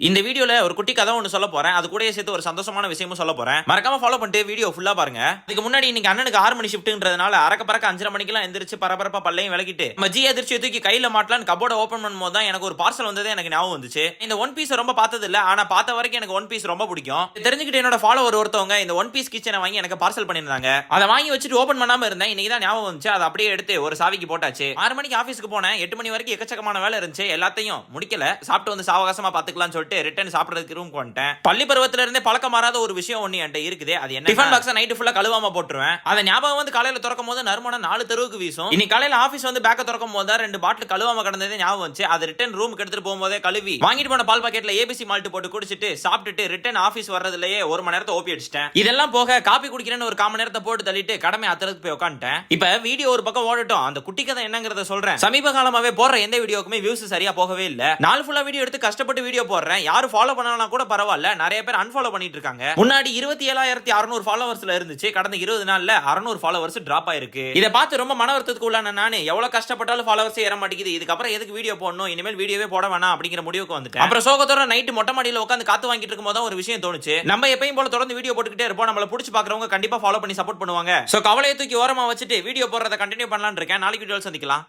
இந்த வீடியோல ஒரு குட்டி கதை ஒன்று சொல்ல போறேன். அது கூடயே சேர்த்து ஒரு சந்தோஷமான விஷயமும் சொல்ல போறேன். மறக்காம ஃபாலோ பண்ணிட்டு வீடியோ ஃபுல்லா பாருங்க. இதுக்கு முன்னாடி இன்னைக்கு அண்ணனுக்கு 6 மணி ஷிஃப்ட்ன்றதுனால அறக்க பறக்க 5:30 மணிக்கெல்லாம் எந்திரிச்சு பரபரப்பா பல்லையும் விளக்கிட்டு நம்ம ஜி அதிர்ச்சியை தூக்கி கையில மாட்டலான்னு கபோர்டை ஓப்பன் பண்ணும்போது தான் எனக்கு ஒரு பார்சல் வந்ததே எனக்கு ஞாபகம் வந்துச்சு. இந்த ஒன் பீஸ் ரொம்ப பார்த்தது இல்ல, ஆனா பார்த்த வரைக்கும் எனக்கு ஒன் பீஸ் ரொம்ப பிடிக்கும். தெரிஞ்சுக்கிட்டு என்னோட ஃபாலோவர் ஒருத்தவங்க இந்த ஒன் பீஸ் கிச்சனை வாங்கி எனக்கு பார்சல் பண்ணியிருந்தாங்க. அதை வாங்கி வச்சுட்டு ஓப்பன் பண்ணாம இருந்தேன். இன்னைக்கு தான் ஞாபகம் வந்துச்சு. அதை அப்படியே எடுத்து ஒரு சாவிக்கு போட்டாச்சு. 6 மணிக்கு ஆஃபீஸ்க்கு போனேன். 8 மணி வரைக்கும் எக்கச்சக்கமான வேலை இருந்துச்சு. எல்லாத்தையும் முடிக்கல. சாப்பிட்டு வந்து சாவகாசமா பாத்துக்கலாம்னு சொல்லிட்டு ரிட்டர்ன் சாப்பிடுறதுக்கு ரூம் வந்துட்டேன். பள்ளி பருவத்துல இருந்தே பழக்க மாறாத ஒரு விஷயம் ஒண்ணு என்கிட்ட இருக்குது. அது என்ன, டிஃபன் பாக்ஸ் நைட் ஃபுல்லா கழுவாம போட்டுருவேன். அதை ஞாபகம் வந்து காலையில திறக்கும் போது நறுமணம் 4 தெருவுக்கு வீசும். இன்னைக்கு காலையில ஆபீஸ் வந்து பேக்க திறக்கும் போது 2 பாட்டில் கழுவாம கடந்ததே ஞாபகம் வந்துச்சு. அது ரிட்டர்ன் ரூமுக்கு எடுத்துட்டு போகும்போதே கழுவி வாங்கிட்டு போன பால் பாக்கெட்ல ஏபிசி மால்ட் போட்டு குடிச்சிட்டு சாப்பிட்டுட்டு ரிட்டர்ன் ஆபீஸ் வர்றதுலயே 1 மணி நேரத்தை ஓப்பி அடிச்சிட்டேன். இதெல்லாம் போக காபி குடிக்கிறேன்னு ஒரு 1/4 மணி நேரத்தை போட்டு தள்ளிட்டு கடமை அத்தறதுக்கு போய் உட்காந்துட்டேன். இப்ப வீடியோ ஒரு பக்கம் ஓடட்டும், அந்த குட்டி கதை என்னங்கறத சொல்றேன். சமீப காலமாவே போடுற எந்த வீடியோக்குமே வியூஸ் சரியா போகவே இல்ல. நாள் ஃபுல்லா வீடியோ எடுத்து கஷ்டப்பட்டு வீடியோ போடுறேன். யாரும் ஃபாலோ பண்ணலனா கூட பரவாயில்ல, நிறைய பேர் அன்ஃபாலோ பண்ணிட்டு இருக்காங்க. முன்னாடி 27,600 ஃபாலோவர்ஸ்ல இருந்துச்சு. கடந்த 20 நாள்ல 600 ஃபாலோவர்ஸ் டிராப் ஆயிருக்கு. இத பார்த்து ரொம்ப மன வருத்தத்துக்கு உள்ளான நானு எவ்வளவு கஷ்டப்பட்டாலும் ஃபாலோவர்ஸ் ஏற மாட்டேங்குது. இதுக்கப்புறம் எதுக்கு வீடியோ போடணும், இனிமேல் வீடியோவே போட வேணாம் அப்படிங்கிற முடிவுக்கு வந்துட்டேன். அப்புறம் சோகத்தோட நைட் மொட்டை மாடியில உட்கார்ந்து காத்து வாங்கிட்டு இருக்கும்போது தான் ஒரு விஷயம் தோணுச்சு. நம்ம எப்பயும் போல தொடர்ந்து வீடியோ போட்டுக்கிட்டே இருப்போம். நம்மள பிடிச்சு பாக்குறவங்க கண்டிப்பா ஃபாலோ பண்ணி சப்போர்ட் பண்ணுவாங்க. சோ கவலையை தூக்கி ஓரமா வச்சுட்டு வீடியோ போடுறத கண்டினியூ பண்ணலாம்னு இருக்கேன். நாளைக்கு வீடியோல சந்திக்கலாம்.